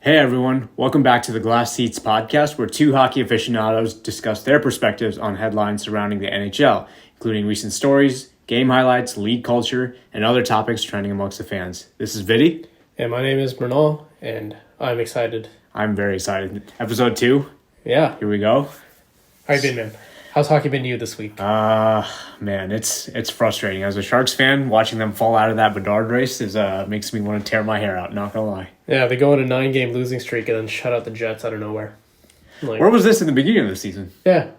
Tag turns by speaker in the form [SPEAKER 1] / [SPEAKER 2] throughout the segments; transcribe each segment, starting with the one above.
[SPEAKER 1] Hey everyone, welcome back to the Glass Seats podcast, where two hockey aficionados discuss their perspectives on headlines surrounding the NHL, including recent stories, game highlights, league culture, and other topics trending amongst the fans. This is Viddy.
[SPEAKER 2] And my name is Mrinal, and I'm excited.
[SPEAKER 1] I'm very excited. Episode 2.
[SPEAKER 2] Yeah.
[SPEAKER 1] Here we go.
[SPEAKER 2] How you been, man? How's hockey been to you this week?
[SPEAKER 1] Man, it's frustrating. As a Sharks fan, watching them fall out of that Bedard race makes me want to tear my hair out, not gonna lie.
[SPEAKER 2] Yeah, they go on a 9-game losing streak and then shut out the Jets out of nowhere.
[SPEAKER 1] Where was this in the beginning of the season?
[SPEAKER 2] Yeah.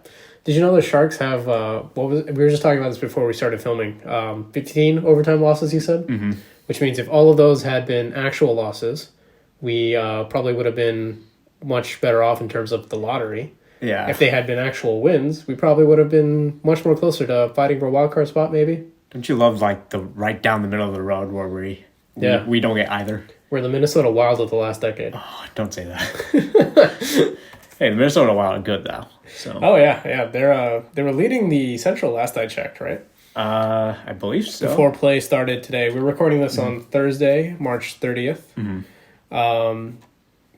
[SPEAKER 2] Did you know the Sharks have, we were just talking about this before we started filming, 15 overtime losses, you said?
[SPEAKER 1] Mm-hmm.
[SPEAKER 2] Which means if all of those had been actual losses, we probably would have been much better off in terms of the lottery.
[SPEAKER 1] Yeah.
[SPEAKER 2] If they had been actual wins, we probably would have been much more closer to fighting for a wild card spot, maybe.
[SPEAKER 1] Don't you love like the right down the middle of the road where we don't get either?
[SPEAKER 2] We're the Minnesota Wild of the last decade.
[SPEAKER 1] Oh, don't say that. Hey, the Minnesota Wild are good though. So.
[SPEAKER 2] Oh yeah. They were leading the Central last I checked, right?
[SPEAKER 1] I believe so.
[SPEAKER 2] Before play started today. We're recording this on Thursday, March 30th.
[SPEAKER 1] Mm-hmm.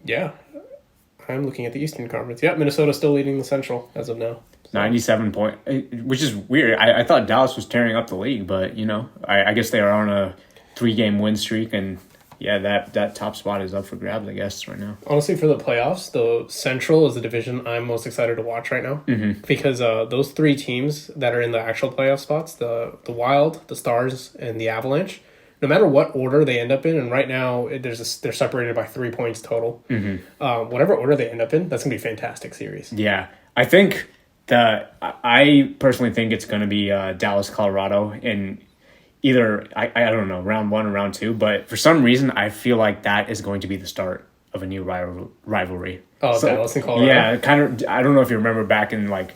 [SPEAKER 2] Yeah. I'm looking at the Eastern Conference. Yep, Minnesota's still leading the Central as of now.
[SPEAKER 1] 97 point, which is weird. I thought Dallas was tearing up the league, but I guess they are on a 3-game win streak, and yeah, that top spot is up for grabs, I guess, right now.
[SPEAKER 2] Honestly, for the playoffs, the Central is the division I'm most excited to watch right now, because those 3 teams that are in the actual playoff spots, the Wild, the Stars, and the Avalanche, no matter what order they end up in, and right now they're separated by 3 points total. Whatever order they end up in, that's gonna be a fantastic series.
[SPEAKER 1] Yeah, I think I personally think it's going to be Dallas, Colorado in either I don't know, round 1 or round 2, but for some reason I feel like that is going to be the start of a new rivalry.
[SPEAKER 2] Oh, Dallas and Colorado.
[SPEAKER 1] Yeah, kind of. I don't know if you remember back in what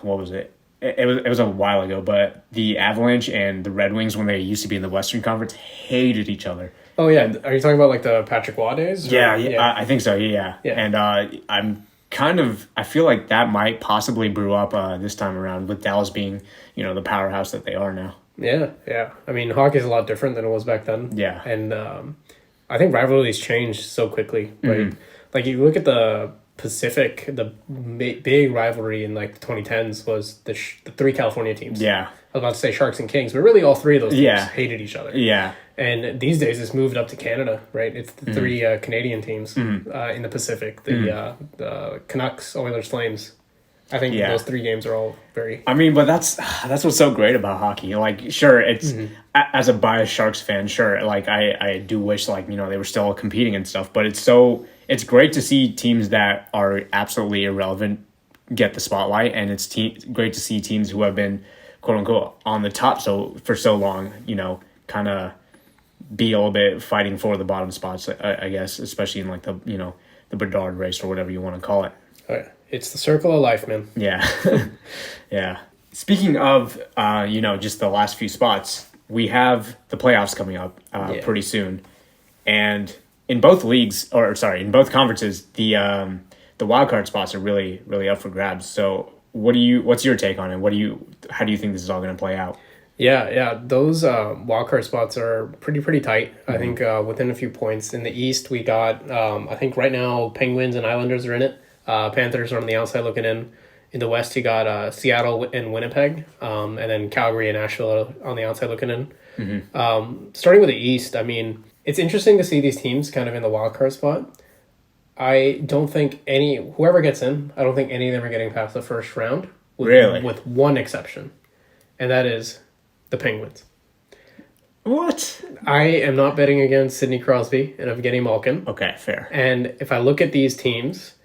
[SPEAKER 1] was it? It was a while ago, but the Avalanche and the Red Wings, when they used to be in the Western Conference, hated each other.
[SPEAKER 2] Oh yeah, are you talking about like the Patrick Waugh days?
[SPEAKER 1] Yeah, I think so. Yeah. And I feel like that might possibly brew up this time around, with Dallas being the powerhouse that they are now.
[SPEAKER 2] Yeah. I mean, hockey's a lot different than it was back then.
[SPEAKER 1] Yeah,
[SPEAKER 2] and I think rivalries change so quickly, right?
[SPEAKER 1] Mm-hmm.
[SPEAKER 2] Like you look at the Pacific, the big rivalry in like the 2010s was the 3 California teams.
[SPEAKER 1] Yeah.
[SPEAKER 2] I was about to say Sharks and Kings, but really all 3 of those teams hated each other.
[SPEAKER 1] Yeah.
[SPEAKER 2] And these days it's moved up to Canada, right? It's the 3 Canadian teams in the Pacific. The Canucks, Oilers, Flames. I think those 3 games are all very...
[SPEAKER 1] I mean, but that's what's so great about hockey. Like, sure, it's... As a biased Sharks fan, sure, like, I do wish, like, they were still competing and stuff, but it's great to see teams that are absolutely irrelevant get the spotlight, and it's great to see teams who have been, quote-unquote, on the top for so long, kind of be a little bit fighting for the bottom spots, I guess, especially in, like, the Bedard race or whatever you want to call it.
[SPEAKER 2] Oh, yeah. It's the circle of life, man.
[SPEAKER 1] Yeah. Yeah. Speaking of, just the last few spots, we have the playoffs coming up pretty soon. And in both in both conferences, the wildcard spots are really, really up for grabs. So what's your take on it? How do you think this is all going to play out?
[SPEAKER 2] Yeah. Those wildcard spots are pretty tight. I think within a few points. In the East, we got, I think right now, Penguins and Islanders are in it. Panthers are on the outside looking in. In the West, you got Seattle and Winnipeg, and then Calgary and Nashville on the outside looking in. Starting with the East, I mean, it's interesting to see these teams kind of in the wild card spot. I don't think whoever gets in, I don't think any of them are getting past the first round. With one exception, and that is the Penguins.
[SPEAKER 1] What?
[SPEAKER 2] I am not betting against Sidney Crosby and Evgeny Malkin.
[SPEAKER 1] Okay, fair.
[SPEAKER 2] And if I look at these teams,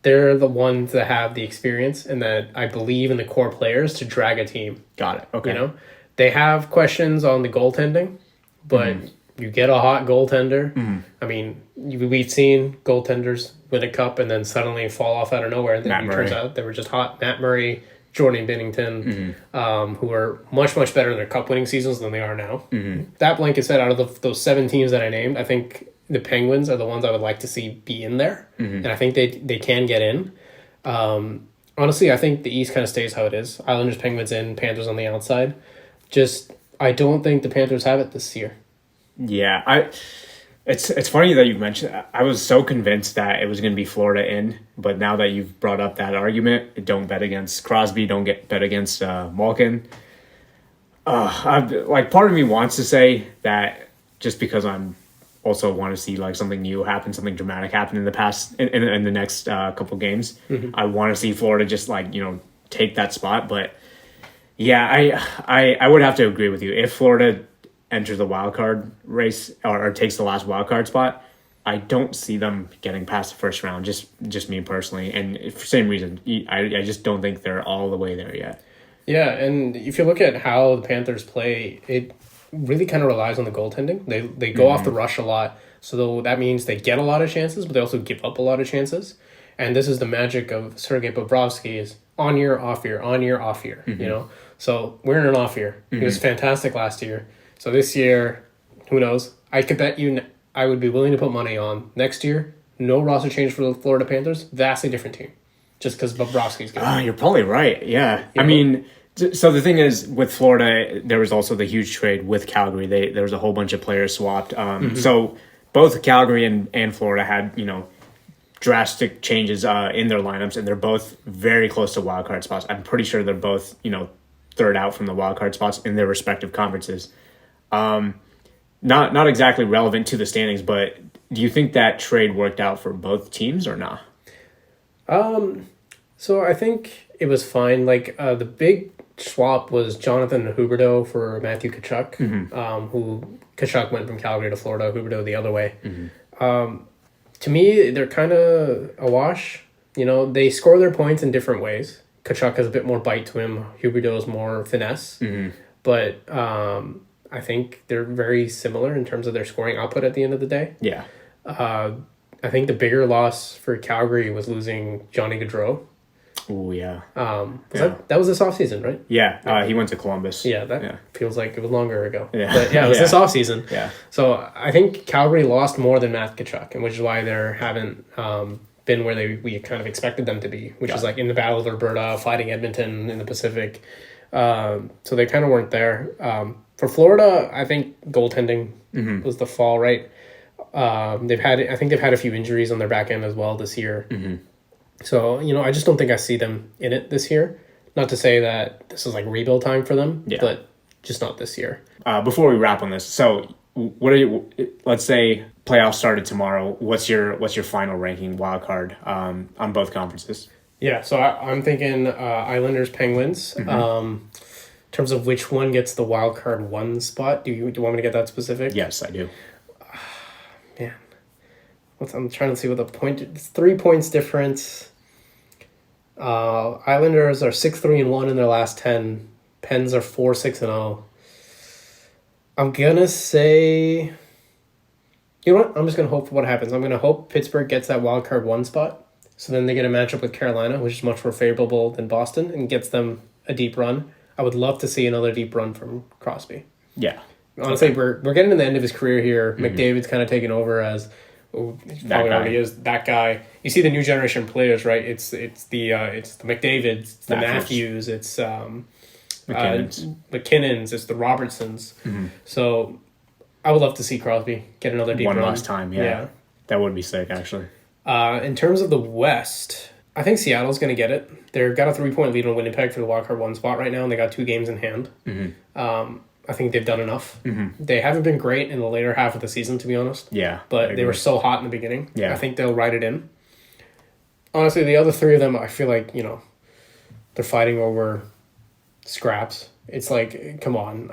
[SPEAKER 2] they're the ones that have the experience and that I believe in the core players to drag a team.
[SPEAKER 1] Got it. Okay.
[SPEAKER 2] They have questions on the goaltending, but you get a hot goaltender. I mean, we've seen goaltenders win a cup and then suddenly fall off out of nowhere. And then it turns out they were just hot. Matt Murray, Jordan Binnington, who are much, much better in their cup-winning seasons than they are now. That blanket said, out of those 7 teams that I named, I think the Penguins are the ones I would like to see be in there. And I think they can get in. Honestly, I think the East kind of stays how it is. Islanders, Penguins in, Panthers on the outside. I don't think the Panthers have it this year.
[SPEAKER 1] Yeah, It's funny that you mentioned. I was so convinced that it was going to be Florida in, but now that you've brought up that argument, don't bet against Crosby. Don't bet against Malkin. Like part of me wants to say that just because I'm also want to see like something new happen, something dramatic happen in the past in the next couple games. I want to see Florida just like take that spot, but yeah, I would have to agree with you. If Florida enters the wild card race or takes the last wild card spot, I don't see them getting past the first round. Just me personally, and for the same reason, I just don't think they're all the way there yet.
[SPEAKER 2] Yeah, and if you look at how the Panthers play, it really kind of relies on the goaltending. They go off the rush a lot, so that means they get a lot of chances, but they also give up a lot of chances. And this is the magic of Sergei Bobrovsky is on year, off year, on year, off year. So we're in an off year. He was fantastic last year. So this year, who knows? I could bet you, I would be willing to put money on next year. No roster change for the Florida Panthers. Vastly different team, just because Bobrovsky's good.
[SPEAKER 1] You're probably right. Yeah, I mean. So the thing is, with Florida, there was also the huge trade with Calgary. There was a whole bunch of players swapped. So both Calgary and Florida had, drastic changes in their lineups, and they're both very close to wildcard spots. I'm pretty sure they're both, third out from the wildcard spots in their respective conferences. Not exactly relevant to the standings, but do you think that trade worked out for both teams or not?
[SPEAKER 2] So I think it was fine. Like the big swap was Jonathan Huberdeau for Matthew Tkachuk, who Tkachuk went from Calgary to Florida, Huberdeau the other way. To me, they're kind of a wash. They score their points in different ways. Tkachuk has a bit more bite to him. Huberdeau's more finesse. But I think they're very similar in terms of their scoring output at the end of the day.
[SPEAKER 1] Yeah.
[SPEAKER 2] I think the bigger loss for Calgary was losing Johnny Gaudreau.
[SPEAKER 1] Oh, yeah.
[SPEAKER 2] That was this offseason, right?
[SPEAKER 1] Yeah, he went to Columbus.
[SPEAKER 2] Yeah, feels like it was longer ago.
[SPEAKER 1] Yeah.
[SPEAKER 2] But yeah, it was this offseason.
[SPEAKER 1] Yeah.
[SPEAKER 2] So I think Calgary lost more than Matt Tkachuk, and which is why they haven't been where we kind of expected them to be, which is like in the Battle of Alberta, fighting Edmonton in the Pacific. So they kind of weren't there. For Florida, I think goaltending was the fall, right? I think they've had a few injuries on their back end as well this year. So, I just don't think I see them in it this year. Not to say that this is like rebuild time for them, but just not this year.
[SPEAKER 1] Before we wrap on this, so let's say playoffs started tomorrow. What's your final ranking wild card on both conferences?
[SPEAKER 2] Yeah, so I'm thinking Islanders, Penguins. In terms of which one gets the wild card 1 spot, do you want me to get that specific?
[SPEAKER 1] Yes, I do.
[SPEAKER 2] Man, I'm trying to see what the point. It's 3 points difference. Islanders are 6-3-1 in their last 10. Pens are 4-6-0. I'm gonna say, you know what? I'm just gonna hope for what happens. I'm gonna hope Pittsburgh gets that wild card 1 spot, so then they get a matchup with Carolina, which is much more favorable than Boston, and gets them a deep run. I would love to see another deep run from Crosby.
[SPEAKER 1] Yeah.
[SPEAKER 2] Honestly, we're getting to the end of his career here. McDavid's kind of taken over as probably already is that guy. You see the new generation of players, right? It's the McDavids, it's the Matthews, it's McKinnons, it's the Robertsons. So I would love to see Crosby get another deep run.
[SPEAKER 1] One last time, yeah. That would be sick, actually.
[SPEAKER 2] In terms of the West, I think Seattle's going to get it. They've got a 3-point lead on Winnipeg for the wildcard 1 spot right now, and they got 2 games in hand. I think they've done enough. They haven't been great in the later half of the season, to be honest.
[SPEAKER 1] Yeah.
[SPEAKER 2] But they were so hot in the beginning.
[SPEAKER 1] Yeah.
[SPEAKER 2] I think they'll ride it in. Honestly, the other 3 of them, I feel like, they're fighting over scraps. It's like, come on.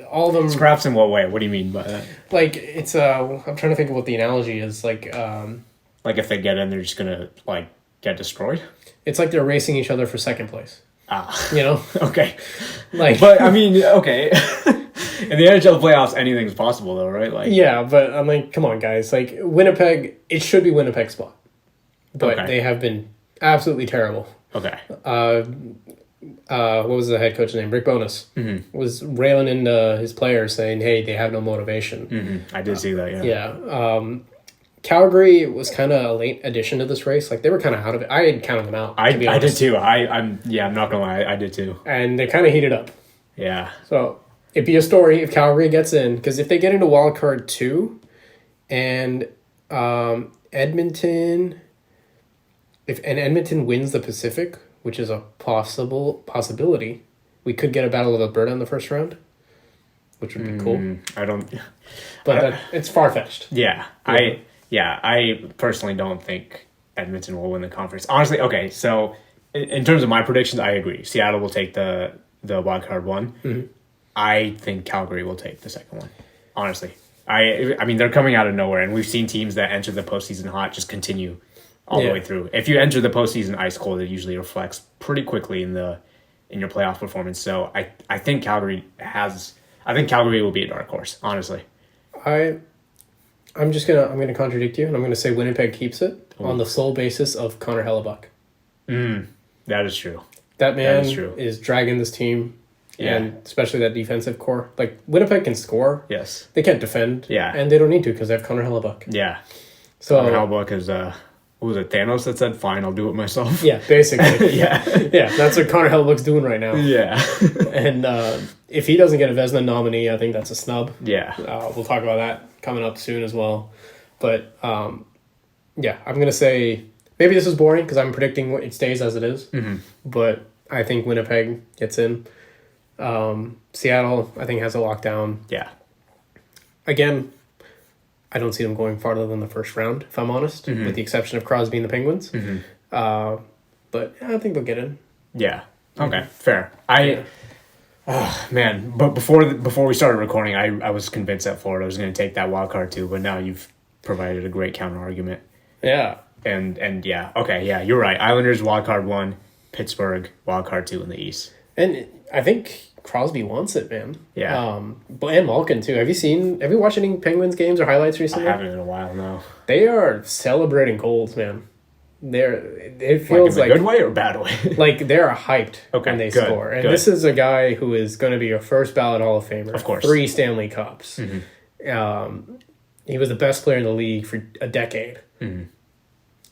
[SPEAKER 2] All of them...
[SPEAKER 1] Scraps in what way? What do you mean by that?
[SPEAKER 2] Like, it's... I'm trying to think of what the analogy is. Like
[SPEAKER 1] if they get in, they're just going to, get destroyed?
[SPEAKER 2] It's like they're racing each other for second place.
[SPEAKER 1] Okay.
[SPEAKER 2] But
[SPEAKER 1] I mean, okay. In the NHL playoffs, anything's possible, though, right?
[SPEAKER 2] Yeah, but I'm like, come on, guys. Like, Winnipeg, it should be Winnipeg's spot. But they have been absolutely terrible.
[SPEAKER 1] Okay.
[SPEAKER 2] What was the head coach's name? Rick Bowness was railing into his players saying, hey, they have no motivation.
[SPEAKER 1] I did see that, yeah.
[SPEAKER 2] Yeah. Calgary was kind of a late addition to this race. Like, they were kind of out of it. I had counted them out.
[SPEAKER 1] I did too. I'm not gonna lie, I did too.
[SPEAKER 2] And they kind of heated up.
[SPEAKER 1] Yeah.
[SPEAKER 2] So it'd be a story if Calgary gets in, because if they get into wild card 2, And Edmonton, if Edmonton wins the Pacific, which is a possibility, we could get a Battle of Alberta in the first round, which would be cool.
[SPEAKER 1] I don't.
[SPEAKER 2] But it's far-fetched.
[SPEAKER 1] Yeah, I personally don't think Edmonton will win the conference. Honestly, okay, so in terms of my predictions, I agree. Seattle will take the wild card one.
[SPEAKER 2] Mm-hmm.
[SPEAKER 1] I think Calgary will take the second one. Honestly, I mean they're coming out of nowhere, and we've seen teams that enter the postseason hot just continue all the way through. If you enter the postseason ice cold, it usually reflects pretty quickly in your playoff performance. So I think Calgary will be a dark horse. Honestly,
[SPEAKER 2] I'm gonna contradict you, and I'm gonna say Winnipeg keeps it on the sole basis of Connor Hellebuck.
[SPEAKER 1] That is true.
[SPEAKER 2] That man is dragging this team, and especially that defensive core. Like Winnipeg can score,
[SPEAKER 1] yes,
[SPEAKER 2] they can't defend, and they don't need to because they have Connor Hellebuck.
[SPEAKER 1] Yeah,
[SPEAKER 2] so
[SPEAKER 1] Connor Hellebuck is what was it, Thanos that said, "Fine, I'll do it myself."
[SPEAKER 2] Yeah, basically.
[SPEAKER 1] yeah,
[SPEAKER 2] that's what Connor Hellebuck's doing right now.
[SPEAKER 1] Yeah,
[SPEAKER 2] and if he doesn't get a Vezina nominee, I think that's a snub.
[SPEAKER 1] Yeah,
[SPEAKER 2] we'll talk about that coming up soon as well. But I'm gonna say maybe this is boring because I'm predicting it stays as it is.
[SPEAKER 1] Mm-hmm.
[SPEAKER 2] But I think Winnipeg gets in. Seattle, I think, has a lockdown.
[SPEAKER 1] Yeah.
[SPEAKER 2] Again, I don't see them going farther than the first round, if I'm honest, with the exception of Crosby and the Penguins.
[SPEAKER 1] Mm-hmm.
[SPEAKER 2] But I think they'll get in.
[SPEAKER 1] Yeah. Okay. Fair. Man, but before we started recording, I was convinced that Florida was going to take that wild card too, but now you've provided a great counter argument.
[SPEAKER 2] Yeah.
[SPEAKER 1] And yeah, okay, yeah, you're right. Islanders wild card 1, Pittsburgh wild card 2 in the East.
[SPEAKER 2] And I think Crosby wants it, man.
[SPEAKER 1] Yeah.
[SPEAKER 2] And Malkin too. Have you watched any Penguins games or highlights recently?
[SPEAKER 1] I haven't in a while, no.
[SPEAKER 2] They are celebrating goals, man. It feels
[SPEAKER 1] like in a good way or bad way?
[SPEAKER 2] Like they're hyped when they score. And this is a guy who is going to be a first ballot Hall of Famer.
[SPEAKER 1] Of course.
[SPEAKER 2] 3 Stanley Cups.
[SPEAKER 1] Mm-hmm.
[SPEAKER 2] He was the best player in the league for a decade.
[SPEAKER 1] Mm-hmm.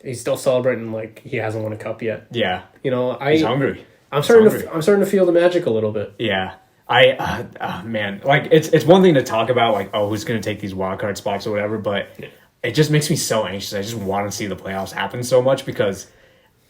[SPEAKER 2] He's still celebrating like he hasn't won a cup yet.
[SPEAKER 1] Yeah.
[SPEAKER 2] He's
[SPEAKER 1] hungry.
[SPEAKER 2] I'm starting to feel the magic a little bit.
[SPEAKER 1] Yeah. Man, like it's one thing to talk about like, oh, who's going to take these wild card spots or whatever, but it just makes me so anxious. I just want to see the playoffs happen so much because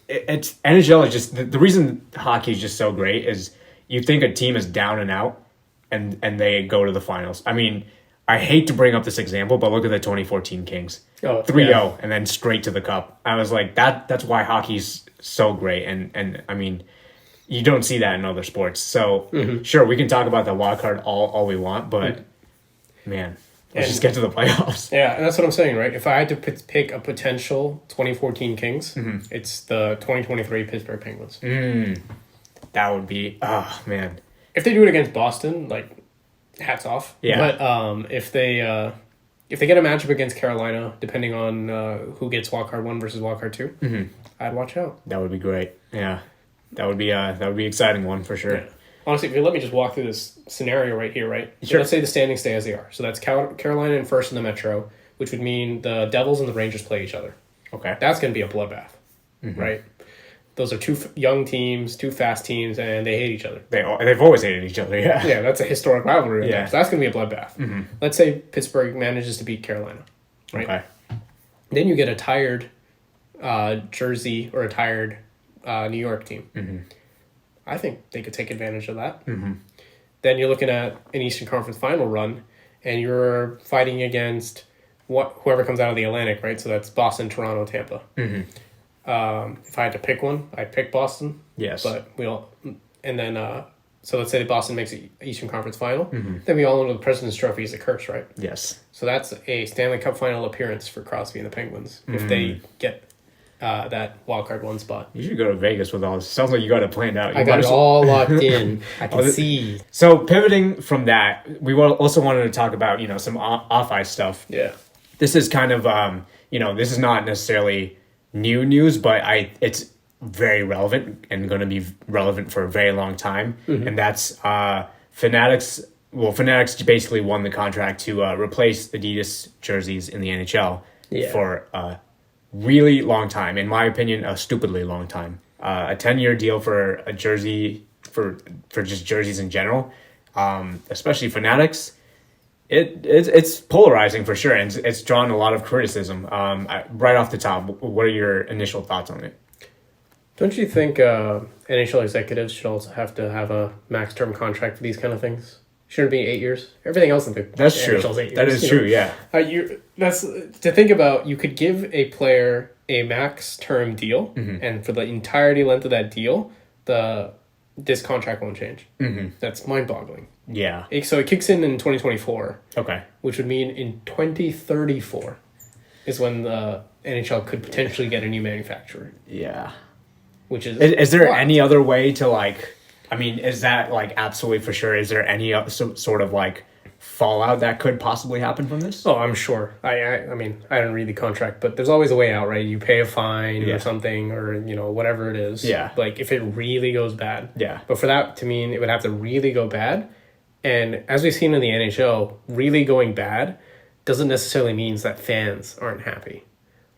[SPEAKER 1] it's NHL is just the reason hockey is just so great is you think a team is down and out and they go to the finals. I mean, I hate to bring up this example, but look at the 2014 Kings. 3-0 and then straight to the cup. I was like, that's why hockey's so great. And I mean, you don't see that in other sports. So sure, we can talk about the wild card all we want, but man, let's just get to the playoffs.
[SPEAKER 2] Yeah, and that's what I'm saying, right? If I had to pick a potential 2014 Kings, it's the 2023 Pittsburgh Penguins.
[SPEAKER 1] That would be, man.
[SPEAKER 2] If they do it against Boston, like, hats off.
[SPEAKER 1] Yeah.
[SPEAKER 2] But if they get a matchup against Carolina, depending on who gets wildcard 1 versus wildcard 2, I'd watch out.
[SPEAKER 1] That would be great. Yeah. That would be an exciting one for sure. Yeah.
[SPEAKER 2] Honestly, if you let me just walk through this scenario right here, right?
[SPEAKER 1] Sure.
[SPEAKER 2] So let's say the standings stay as they are. So that's Carolina in first in the Metro, which would mean the Devils and the Rangers play each other.
[SPEAKER 1] Okay.
[SPEAKER 2] That's going to be a bloodbath, right? Those are 2 young teams, 2 fast teams, and they hate each other.
[SPEAKER 1] They've always hated each other, yeah.
[SPEAKER 2] Yeah, that's a historic rivalry.
[SPEAKER 1] Yeah.
[SPEAKER 2] So that's going to be a bloodbath. Let's say Pittsburgh manages to beat Carolina, right? Okay. Then you get a tired Jersey or a tired New York team. I think they could take advantage of that. Then you're looking at an Eastern Conference final run, and you're fighting against whoever comes out of the Atlantic, right? So that's Boston, Toronto, Tampa. If I had to pick one, I'd pick Boston.
[SPEAKER 1] Yes.
[SPEAKER 2] But and then, so let's say Boston makes an Eastern Conference final. Then we all know the President's Trophy is a curse, right?
[SPEAKER 1] Yes.
[SPEAKER 2] So that's a Stanley Cup final appearance for Crosby and the Penguins if they get that wildcard 1 spot.
[SPEAKER 1] You should go to Vegas with all this. Sounds like you got it planned out.
[SPEAKER 2] I got it all locked in. I can see.
[SPEAKER 1] So pivoting from that, we also wanted to talk about, some off-ice stuff.
[SPEAKER 2] Yeah.
[SPEAKER 1] This is kind of, this is not necessarily new news, but it's very relevant and going to be relevant for a very long time. And that's Fanatics. Well, Fanatics basically won the contract to replace Adidas jerseys in the NHL for really long time, in my opinion, a stupidly long time. A 10-year deal for a jersey, for just jerseys in general, especially Fanatics. It's polarizing for sure, and it's drawn a lot of criticism. Right off the top, what are your initial thoughts on it?
[SPEAKER 2] Don't you think NHL executives should also have to have a max term contract for these kind of things? Shouldn't it be 8 years? Everything else in the
[SPEAKER 1] That's true.
[SPEAKER 2] NHL's 8 years.
[SPEAKER 1] That is true. Yeah.
[SPEAKER 2] That's to think about. You could give a player a max term deal, and for the entirety length of that deal, this contract won't change. That's mind boggling.
[SPEAKER 1] Yeah.
[SPEAKER 2] So it kicks in 2024.
[SPEAKER 1] Okay.
[SPEAKER 2] Which would mean in 2034 is when the NHL could potentially get a new manufacturer.
[SPEAKER 1] Yeah.
[SPEAKER 2] Which
[SPEAKER 1] is there any other way to like? I mean, is that like absolutely for sure? Is there any sort of like fallout that could possibly happen from this?
[SPEAKER 2] Oh, I'm sure. I mean, I didn't read the contract, but there's always a way out, right? You pay a fine or something, or whatever it is.
[SPEAKER 1] Yeah.
[SPEAKER 2] Like if it really goes bad.
[SPEAKER 1] Yeah.
[SPEAKER 2] But for that to mean it would have to really go bad, and as we've seen in the NHL, really going bad doesn't necessarily means that fans aren't happy.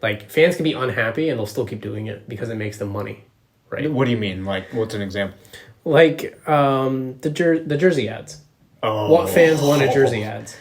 [SPEAKER 2] Like fans can be unhappy and they'll still keep doing it because it makes them money, right?
[SPEAKER 1] What do you mean? Like, what's an example?
[SPEAKER 2] Like the jersey ads.
[SPEAKER 1] Oh.
[SPEAKER 2] What fans wanted jersey ads?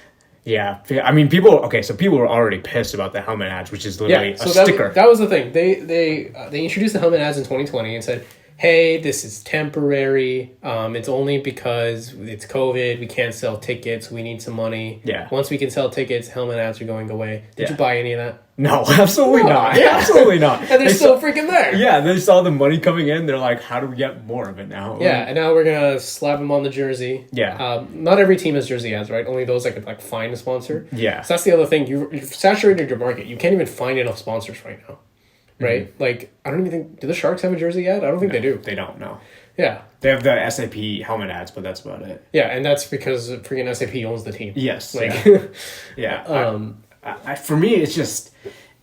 [SPEAKER 1] Yeah. I mean, people were already pissed about the helmet ads, which is literally a sticker.
[SPEAKER 2] That was the thing. They introduced the helmet ads in 2020 and said, hey, this is temporary. It's only because it's COVID. We can't sell tickets. We need some money.
[SPEAKER 1] Yeah.
[SPEAKER 2] Once we can sell tickets, helmet ads are going away. Did you buy any of that?
[SPEAKER 1] No, absolutely not.
[SPEAKER 2] Yeah.
[SPEAKER 1] Absolutely not.
[SPEAKER 2] And they're still freaking there.
[SPEAKER 1] Yeah, they saw the money coming in. They're like, how do we get more of it now?
[SPEAKER 2] Yeah, and now we're going to slap them on the jersey.
[SPEAKER 1] Yeah.
[SPEAKER 2] Not every team has jersey ads, right? Only those that could find a sponsor.
[SPEAKER 1] Yeah.
[SPEAKER 2] So that's the other thing. You've saturated your market. You can't even find enough sponsors right now. Right? Like, I don't even think... Do the Sharks have a jersey ad? I don't think they do.
[SPEAKER 1] They don't, no.
[SPEAKER 2] Yeah.
[SPEAKER 1] They have the SAP helmet ads, but that's about it.
[SPEAKER 2] Yeah, and that's because freaking SAP owns the team.
[SPEAKER 1] Yes.
[SPEAKER 2] Like,
[SPEAKER 1] yeah. For me, it's just...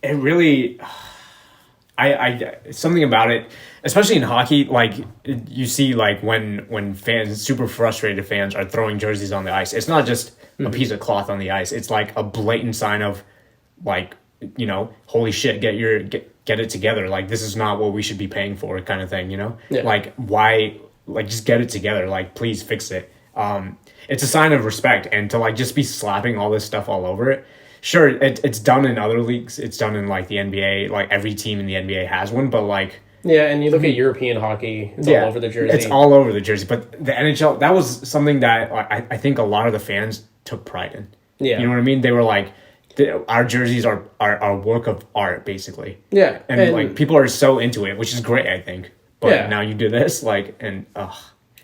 [SPEAKER 1] It really... something about it, especially in hockey, like, you see, like, when fans, super frustrated fans, are throwing jerseys on the ice, it's not just a piece of cloth on the ice. It's, like, a blatant sign of, like, holy shit, get it together. Like, this is not what we should be paying for, kind of thing, Yeah. Like, why, like, just get it together. Like, please fix it. It's a sign of respect, and to, like, just be slapping all this stuff all over it. Sure, it's done in other leagues. It's done in, like, the NBA. Like, every team in the NBA has one, but, like...
[SPEAKER 2] Yeah, and you look at European hockey, it's all over the jersey.
[SPEAKER 1] It's all over the jersey. But the NHL, that was something that I think a lot of the fans took pride in.
[SPEAKER 2] Yeah.
[SPEAKER 1] You know what I mean? They were like, our jerseys are a work of art, basically.
[SPEAKER 2] Yeah.
[SPEAKER 1] And like, people are so into it, which is great, I think. But now you do this, like, and ugh.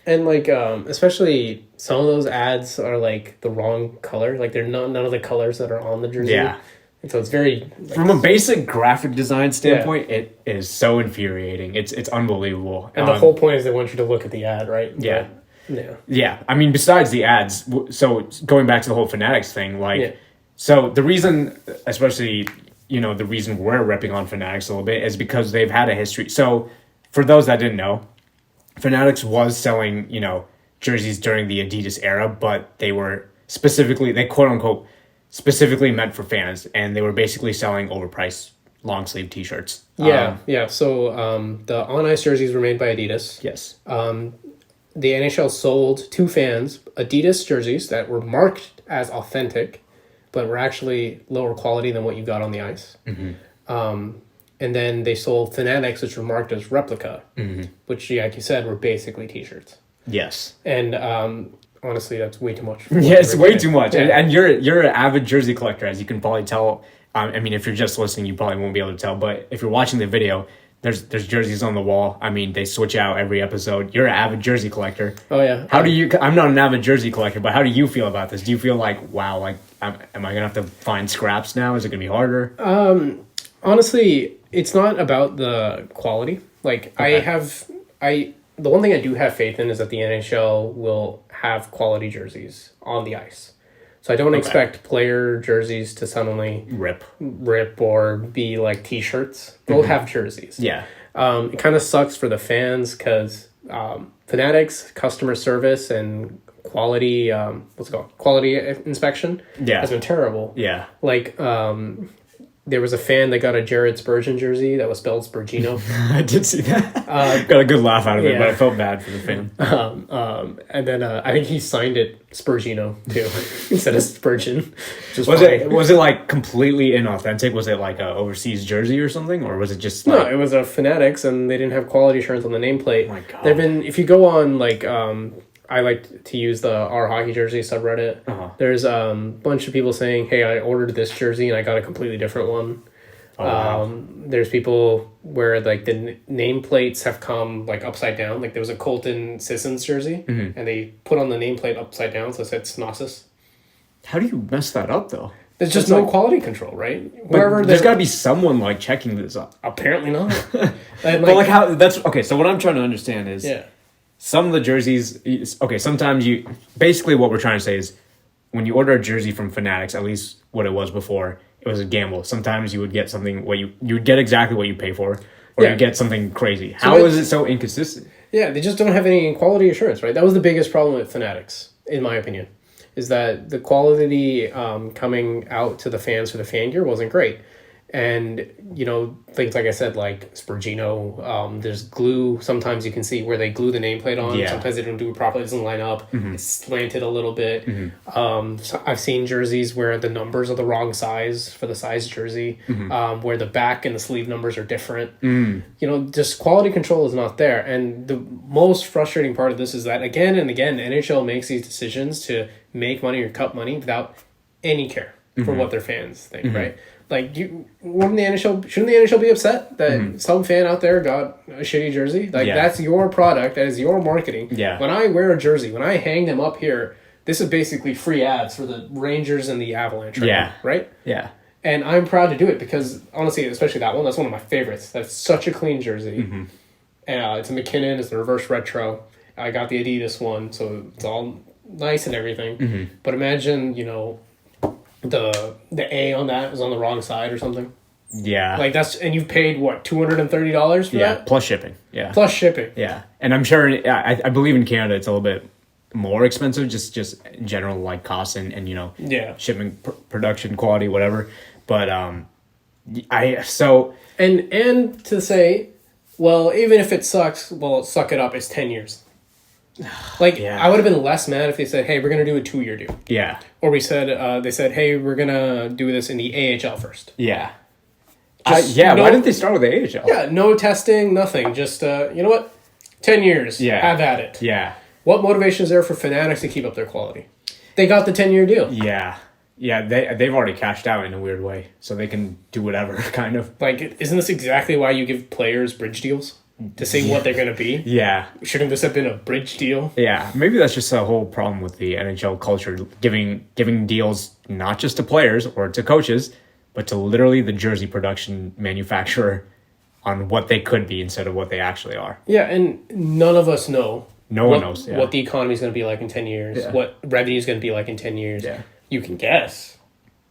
[SPEAKER 2] And like, especially some of those ads are like the wrong color. Like, they're none of the colors that are on the jersey. Yeah. And so it's very... Like,
[SPEAKER 1] from a basic graphic design standpoint, it is so infuriating. It's unbelievable.
[SPEAKER 2] And the whole point is they want you to look at the ad, right?
[SPEAKER 1] Yeah.
[SPEAKER 2] But,
[SPEAKER 1] yeah. I mean, besides the ads, so going back to the whole Fanatics thing, like... Yeah. So the reason, especially, the reason we're ripping on Fanatics a little bit is because they've had a history. So for those that didn't know, Fanatics was selling, jerseys during the Adidas era, but they were they quote unquote specifically meant for fans, and they were basically selling overpriced long sleeve t-shirts.
[SPEAKER 2] Yeah. So the on ice jerseys were made by Adidas.
[SPEAKER 1] Yes.
[SPEAKER 2] The NHL sold to fans Adidas jerseys that were marked as authentic, but were actually lower quality than what you got on the ice. Mm-hmm. And then they sold Fanatics, which were marked as replica, which, like you said, were basically t-shirts.
[SPEAKER 1] Yes.
[SPEAKER 2] And honestly, that's way too much.
[SPEAKER 1] Yeah, it's way too much. Yeah. And you're an avid jersey collector, as you can probably tell. I mean, if you're just listening, you probably won't be able to tell. But if you're watching the video, there's jerseys on the wall. I mean, they switch out every episode. You're an avid jersey collector.
[SPEAKER 2] Oh, yeah.
[SPEAKER 1] I'm not an avid jersey collector, but how do you feel about this? Do you feel like, wow, like, am I going to have to find scraps now? Is it going to be harder?
[SPEAKER 2] Honestly, it's not about the quality. Like, okay. The one thing I do have faith in is that the NHL will have quality jerseys on the ice. So I don't expect player jerseys to suddenly rip or be like t-shirts. They'll have jerseys.
[SPEAKER 1] Yeah.
[SPEAKER 2] It kind of sucks for the fans because Fanatics, customer service, and quality, quality inspection has been terrible.
[SPEAKER 1] Yeah.
[SPEAKER 2] Like, there was a fan that got a Jared Spurgeon jersey that was spelled Spurgino.
[SPEAKER 1] I did see that. Got a good laugh out of it, but I felt bad for the fan.
[SPEAKER 2] And then I think he signed it Spurgino too instead of Spurgeon.
[SPEAKER 1] Was it like completely inauthentic? Was it like a overseas jersey or something, or was it just like...
[SPEAKER 2] No, it was a Fanatics, and they didn't have quality assurance on the nameplate.
[SPEAKER 1] Oh my God.
[SPEAKER 2] There've been, if you go on like I like to use the Our Hockey Jersey subreddit. There's a bunch of people saying, hey, I ordered this jersey and I got a completely different one.
[SPEAKER 1] Oh, wow.
[SPEAKER 2] There's people where like the nameplates have come like upside down. Like there was a Colton Sissons jersey and they put on the nameplate upside down, so it said Snossus.
[SPEAKER 1] How do you mess that up though?
[SPEAKER 2] There's just no quality control, right?
[SPEAKER 1] Wherever there's got to be someone like checking this up.
[SPEAKER 2] Apparently not.
[SPEAKER 1] But like how that's okay. So what I'm trying to understand is some of the jerseys. Okay, sometimes basically what we're trying to say is when you order a jersey from Fanatics, at least what it was before, it was a gamble. Sometimes you would get something where you would get exactly what you pay for, or you get something crazy. How is it so inconsistent?
[SPEAKER 2] Yeah, they just don't have any quality assurance, right? That was the biggest problem with Fanatics, in my opinion, is that the quality coming out to the fans for the fan gear wasn't great. And, you know, things like I said, like Spurgino, there's glue. Sometimes you can see where they glue the nameplate on.
[SPEAKER 1] Yeah.
[SPEAKER 2] Sometimes they don't do it properly. It doesn't line up. It's slanted a little bit. So I've seen jerseys where the numbers are the wrong size for the size jersey, where the back and the sleeve numbers are different. You know, just quality control is not there. And the most frustrating part of this is that, again and again, the NHL makes these decisions to make money or cut money without any care for what their fans think, right? Like, shouldn't the NHL be upset that some fan out there got a shitty jersey? Like, that's your product, that is your marketing.
[SPEAKER 1] Yeah.
[SPEAKER 2] When I wear a jersey, when I hang them up here, this is basically free ads for the Rangers and the Avalanche right now, right?
[SPEAKER 1] Yeah.
[SPEAKER 2] And I'm proud to do it because, honestly, especially that one, that's one of my favorites. That's such a clean jersey. It's a McKinnon, it's the reverse retro. I got the Adidas one, so it's all nice and everything. But imagine, you know, the A on that was on the wrong side or something.
[SPEAKER 1] Yeah.
[SPEAKER 2] Like and you've paid what, $230 for that?
[SPEAKER 1] Plus shipping. Yeah.
[SPEAKER 2] Plus shipping.
[SPEAKER 1] Yeah. And I'm sure I believe in Canada it's a little bit more expensive, just general like costs and you know, shipping, production quality, whatever. But and
[SPEAKER 2] to say, well, even if it sucks, well, suck it up, it's 10 years. Like, I would have been less mad if they said, hey, we're going to do a 2-year deal.
[SPEAKER 1] Yeah.
[SPEAKER 2] Or they said, hey, we're going to do this in the AHL first.
[SPEAKER 1] Yeah. Why didn't they start with the AHL?
[SPEAKER 2] Yeah, no testing, nothing. Just, you know what? 10 years.
[SPEAKER 1] Yeah.
[SPEAKER 2] Have at it.
[SPEAKER 1] Yeah.
[SPEAKER 2] What motivation is there for Fanatics to keep up their quality? They got the 10-year deal.
[SPEAKER 1] Yeah. Yeah, they've already cashed out in a weird way, so they can do whatever, kind of.
[SPEAKER 2] Like, isn't this exactly why you give players bridge deals? To see what they're going to be?
[SPEAKER 1] Yeah.
[SPEAKER 2] Shouldn't this have been a bridge deal?
[SPEAKER 1] Yeah, maybe that's just a whole problem with the NHL culture, giving deals not just to players or to coaches, but to literally the jersey production manufacturer on what they could be instead of what they actually are.
[SPEAKER 2] Yeah, and none of us know.
[SPEAKER 1] No one knows.
[SPEAKER 2] What the economy is going to be like in 10 years, what revenue is going to be like in 10 years.
[SPEAKER 1] Yeah.
[SPEAKER 2] You can guess.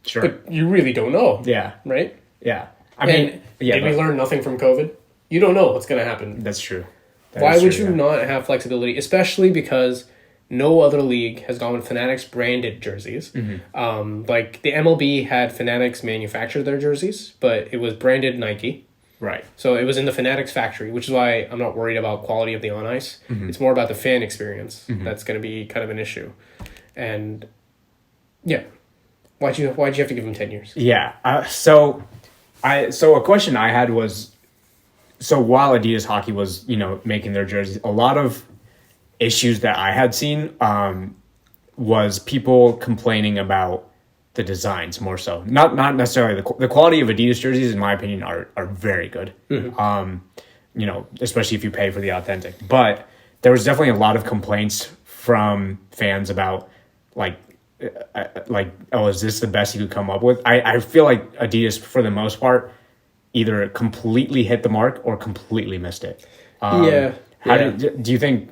[SPEAKER 1] Sure.
[SPEAKER 2] But you really don't know.
[SPEAKER 1] Yeah.
[SPEAKER 2] Right?
[SPEAKER 1] Yeah.
[SPEAKER 2] Did we learn nothing from COVID? You don't know what's going to happen.
[SPEAKER 1] That's true.
[SPEAKER 2] Why would you not have flexibility? Especially because no other league has gone with Fanatics branded jerseys. Like the MLB had Fanatics manufacture their jerseys, but it was branded Nike.
[SPEAKER 1] Right.
[SPEAKER 2] So it was in the Fanatics factory, which is why I'm not worried about quality of the on ice. It's more about the fan experience that's going to be kind of an issue. And yeah, why'd you have to give them 10 years?
[SPEAKER 1] Yeah. So a question I had was, so while Adidas Hockey was, you know, making their jerseys, a lot of issues that I had seen was people complaining about the designs more so. Not necessarily the quality of Adidas jerseys, in my opinion, are very good. You know, especially if you pay for the authentic. But there was definitely a lot of complaints from fans about oh, is this the best you could come up with? I feel like Adidas, for the most part, either completely hit the mark or completely missed it. Do you think?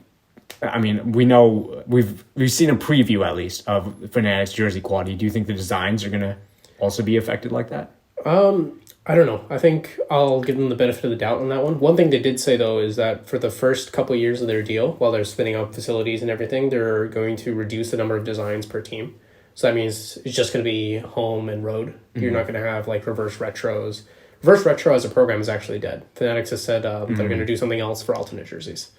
[SPEAKER 1] I mean, we know we've seen a preview at least of Fanatics jersey quality. Do you think the designs are gonna also be affected like that?
[SPEAKER 2] I don't know. I think I'll give them the benefit of the doubt on that one. One thing they did say though is that for the first couple of years of their deal, while they're spinning up facilities and everything, they're going to reduce the number of designs per team. So that means it's just going to be home and road. You're not going to have like reverse retros. Reverse retro as a program is actually dead. Fanatics has said they're going to do something else for alternate jerseys,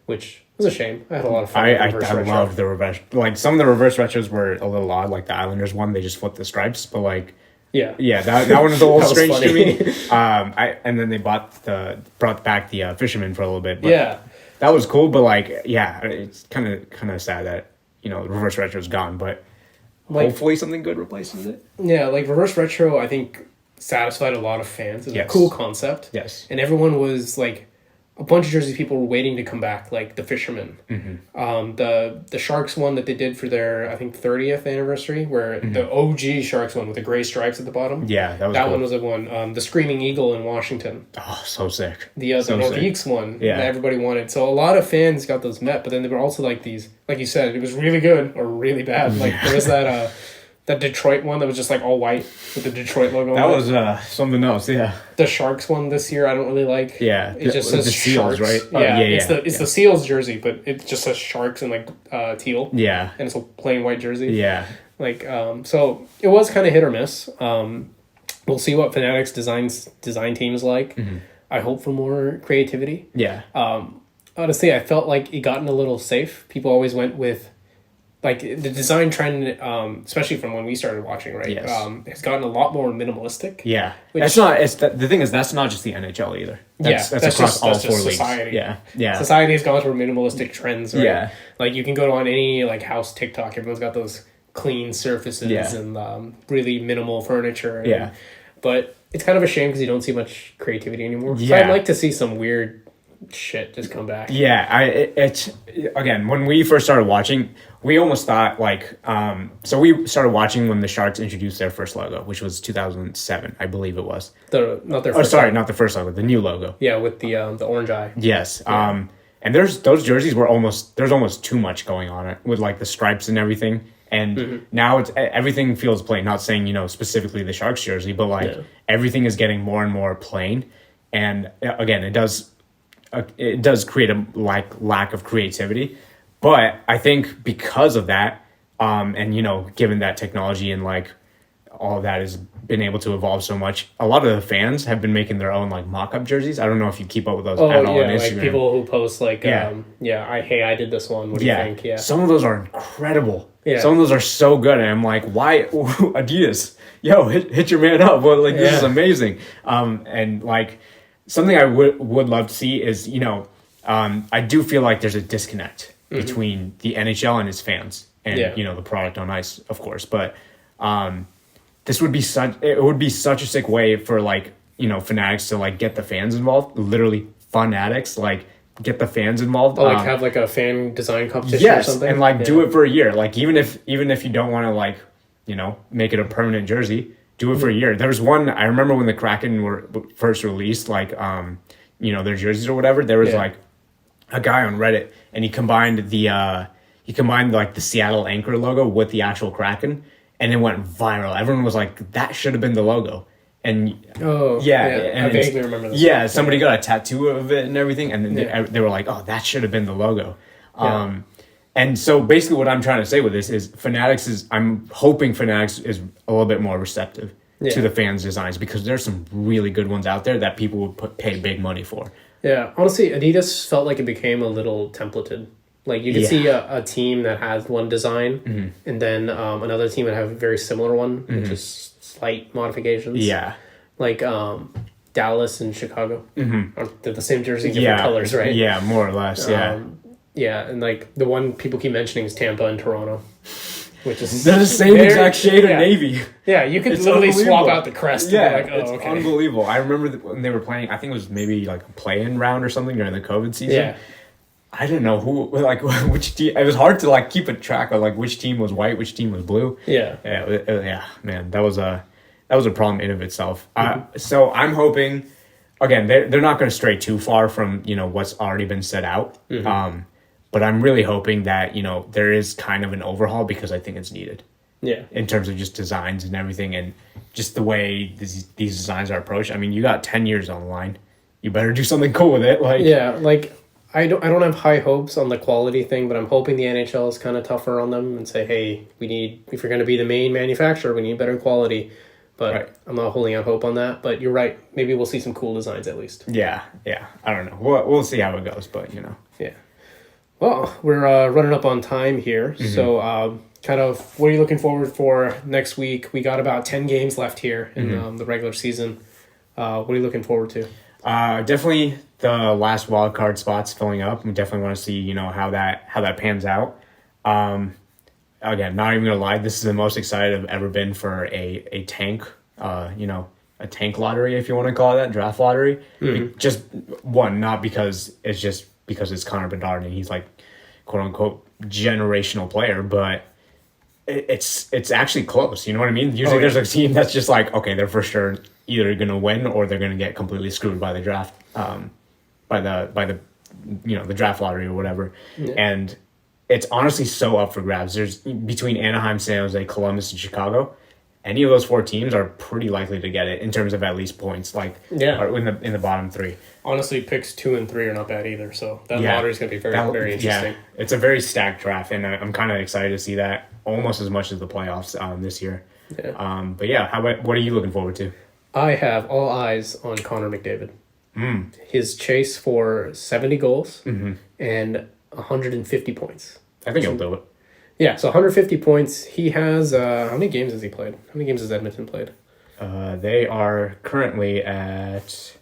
[SPEAKER 2] which was a shame. I had a lot of fun with reverse retro.
[SPEAKER 1] loved the reverse. Like, some of the reverse retros were a little odd. Like the Islanders one, they just flipped the stripes, but like, yeah, that one was a little strange to me. And then they brought back the fisherman for a little bit. But that was cool. But like, it's kind of sad that reverse retro is gone. But like, hopefully something good replaces it.
[SPEAKER 2] Yeah, like reverse retro, I think satisfied a lot of fans. It's a cool concept.
[SPEAKER 1] Yes,
[SPEAKER 2] and everyone was like, a bunch of Jersey people were waiting to come back, like the fisherman. The Sharks one that they did for their, I think, 30th anniversary, where the OG Sharks one with the gray stripes at the bottom.
[SPEAKER 1] Yeah, that
[SPEAKER 2] cool. One was a one. The Screaming Eagle in Washington.
[SPEAKER 1] Oh, so sick.
[SPEAKER 2] The Northeast one that everybody wanted. So a lot of fans got those met, but then there were also like these, like you said, it was really good or really bad. Like there was that Detroit one that was just like all white with the Detroit logo.
[SPEAKER 1] That was something else. Yeah.
[SPEAKER 2] The Sharks one this year, I don't really like.
[SPEAKER 1] Yeah,
[SPEAKER 2] it just says
[SPEAKER 1] the Seals,
[SPEAKER 2] Sharks.
[SPEAKER 1] right?
[SPEAKER 2] It's the Seals jersey, but it just says Sharks in like teal.
[SPEAKER 1] Yeah,
[SPEAKER 2] and it's a plain white jersey.
[SPEAKER 1] Yeah,
[SPEAKER 2] like so it was kind of hit or miss. We'll see what Fanatics design team is like. I hope for more creativity.
[SPEAKER 1] Yeah.
[SPEAKER 2] Honestly, I felt like it gotten a little safe. People always went with, like, the design trend, especially from when we started watching, right?
[SPEAKER 1] Yes.
[SPEAKER 2] Has gotten a lot more minimalistic.
[SPEAKER 1] Yeah, the thing is, that's not just the NHL either. That's across all four leagues.
[SPEAKER 2] Society.
[SPEAKER 1] Yeah.
[SPEAKER 2] Society has gone through minimalistic trends, right?
[SPEAKER 1] Yeah.
[SPEAKER 2] Like, you can go on any like house TikTok. Everyone's got those clean surfaces and really minimal furniture.
[SPEAKER 1] Yeah.
[SPEAKER 2] But it's kind of a shame because you don't see much creativity anymore.
[SPEAKER 1] Yeah.
[SPEAKER 2] So I'd like to see some weird shit just come back.
[SPEAKER 1] Yeah, it's again, when we first started watching, we almost thought like so we started watching when the Sharks introduced their first logo, which was 2007, I believe it was.
[SPEAKER 2] Not the first
[SPEAKER 1] logo, the new logo.
[SPEAKER 2] Yeah, with the orange eye.
[SPEAKER 1] Yes. Yeah. And those jerseys were there's almost too much going on it with like the stripes and everything. And now everything feels plain. Not saying, specifically the Sharks jersey, but like everything is getting more and more plain. And again, it does create a lack of creativity. But I think because of that, and given that technology and like all of that has been able to evolve so much, a lot of the fans have been making their own like mock-up jerseys. I don't know if you keep up with those at all on Instagram.
[SPEAKER 2] Like people who post like, I did this one. What do you think? Yeah,
[SPEAKER 1] some of those are incredible.
[SPEAKER 2] Yeah,
[SPEAKER 1] some of those are so good, and I'm like, why, Adidas? Yo, hit your man up! Well, like this is amazing. And like something I would love to see is I do feel like there's a disconnect between the NHL and its fans, and the product on ice, of course. But this would be such a sick way for like Fanatics to like get the fans involved. Literally, Fanatics like get the fans involved.
[SPEAKER 2] Like have like a fan design competition or something.
[SPEAKER 1] And like do it for a year. Like even if you don't want to like make it a permanent jersey, do it for a year. There was one I remember when the Kraken were first released, like their jerseys or whatever. There was like a guy on Reddit, and he combined like the Seattle Anchor logo with the actual Kraken, and it went viral. Everyone was like, that should have been the logo. And
[SPEAKER 2] and I vaguely remember this.
[SPEAKER 1] Yeah, somebody got a tattoo of it and everything, and then they were like, oh, that should have been the logo. And so basically what I'm trying to say with this is I'm hoping Fanatics is a little bit more receptive to the fans' designs, because there's some really good ones out there that people would pay big money for.
[SPEAKER 2] Yeah, honestly, Adidas felt like it became a little templated. Like you could see a team that has one design, and then another team that have a very similar one, with just slight modifications.
[SPEAKER 1] Yeah,
[SPEAKER 2] like Dallas and Chicago. They're the same jersey, different colors, right?
[SPEAKER 1] Yeah, more or less.
[SPEAKER 2] Yeah, and like the one people keep mentioning is Tampa and Toronto, which is
[SPEAKER 1] they're the same exact shade of navy.
[SPEAKER 2] Yeah, you could literally swap out the crest.
[SPEAKER 1] Yeah,
[SPEAKER 2] and be like,
[SPEAKER 1] it's unbelievable. I remember when they were playing. I think it was maybe like a play-in round or something during the COVID season.
[SPEAKER 2] Yeah.
[SPEAKER 1] I didn't know which team. It was hard to like keep a track of like which team was white, which team was blue. Yeah, man, that was a problem in of itself. So I'm hoping, again, they're not going to stray too far from what's already been set out. But I'm really hoping that there is kind of an overhaul, because I think it's needed.
[SPEAKER 2] Yeah.
[SPEAKER 1] In terms of just designs and everything, and just the way these designs are approached. I mean, you got 10 years on the line. You better do something cool with it.
[SPEAKER 2] I don't have high hopes on the quality thing, but I'm hoping the NHL is kind of tougher on them and say, hey, if you're going to be the main manufacturer, we need better quality. But
[SPEAKER 1] Right.
[SPEAKER 2] I'm not holding out hope on that. But you're right. Maybe we'll see some cool designs at least.
[SPEAKER 1] Yeah. I don't know. We'll see how it goes, but
[SPEAKER 2] Yeah. Well, we're running up on time here. So kind of what are you looking forward for next week? We got about 10 games left here in the regular season. What are you looking forward to?
[SPEAKER 1] Definitely the last wild card spots filling up. We definitely want to see how that pans out. Again, not even gonna lie, this is the most excited I've ever been for a tank. A tank lottery, if you want to call it that, draft lottery. Just one, not because it's Connor Bedard and he's like quote unquote generational player, but it's actually close. You know what I mean? Usually there's a team that's just like, okay, they're for sure either gonna win or they're gonna get completely screwed by the draft, by the the draft lottery or whatever. Yeah. And it's honestly so up for grabs. There's between Anaheim, San Jose, Columbus, and Chicago. Any of those 4 teams are pretty likely to get it in terms of at least points, are in the bottom 3.
[SPEAKER 2] Honestly, picks 2 and 3 are not bad either. So that lottery is going to be very very interesting.
[SPEAKER 1] Yeah, it's a very stacked draft, and I'm kind of excited to see that almost as much as the playoffs this year. Yeah. But yeah, what are you looking forward to?
[SPEAKER 2] I have all eyes on Connor McDavid. His chase for 70 goals and 150 points.
[SPEAKER 1] I think he'll do it.
[SPEAKER 2] Yeah, so 150 points. He has, how many games has he played? How many games has Edmonton played?
[SPEAKER 1] They are currently at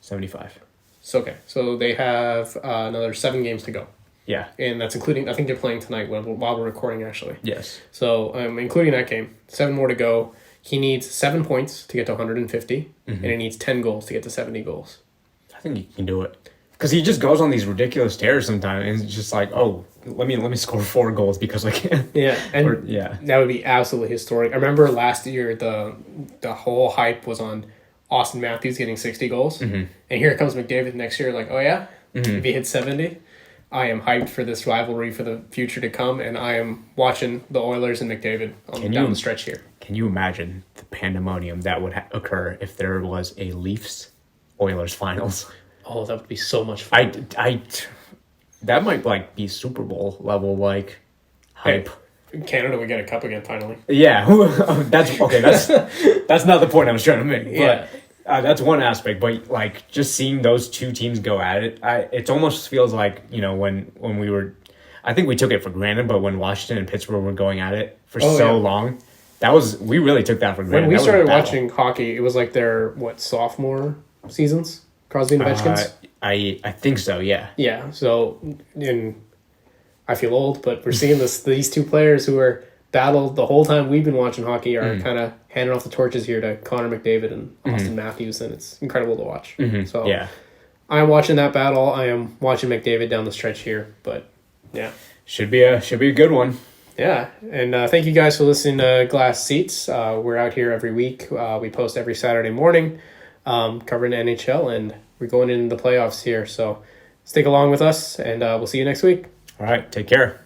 [SPEAKER 1] 75.
[SPEAKER 2] So they have another 7 games to go.
[SPEAKER 1] Yeah.
[SPEAKER 2] And that's including, I think they're playing tonight while we're recording, actually.
[SPEAKER 1] Yes.
[SPEAKER 2] So including that game, 7 more to go. He needs 7 points to get to 150, and he needs 10 goals to get to 70 goals.
[SPEAKER 1] I think he can do it. Because he just goes on these ridiculous tears sometimes, and it's just like, oh, let me score 4 goals because I can.
[SPEAKER 2] Yeah, and that would be absolutely historic. I remember last year the whole hype was on Austin Matthews getting 60 goals, and here comes McDavid next year. Like, oh yeah, if he hits 70, I am hyped for this rivalry for the future to come, and I am watching the Oilers and McDavid down the stretch here.
[SPEAKER 1] Can you imagine the pandemonium that would occur if there was a Leafs Oilers finals?
[SPEAKER 2] Oh, that would be so much fun.
[SPEAKER 1] That might be Super Bowl level hype.
[SPEAKER 2] Hey, in Canada, we get a cup again finally.
[SPEAKER 1] Yeah, that's okay. That's not the point I was trying to make. But, that's one aspect. But just seeing those 2 teams go at it, it almost feels like when we were, I think we took it for granted. But when Washington and Pittsburgh were going at it for long, we really took that for granted.
[SPEAKER 2] When we started watching hockey, it was like their sophomore seasons. Crosby and Ovechkin's?
[SPEAKER 1] I think so, yeah.
[SPEAKER 2] Yeah, so I feel old, but we're seeing these 2 players who are battled the whole time we've been watching hockey are kind of handing off the torches here to Connor McDavid and Austin Matthews, and it's incredible to watch. So yeah. I'm watching that battle. I am watching McDavid down the stretch here, but yeah.
[SPEAKER 1] Should be a good one.
[SPEAKER 2] Yeah, and thank you guys for listening to Glass Seats. We're out here every week. We post every Saturday morning covering the NHL, and we're going into the playoffs here. So stick along with us, and we'll see you next week.
[SPEAKER 1] All right, take care.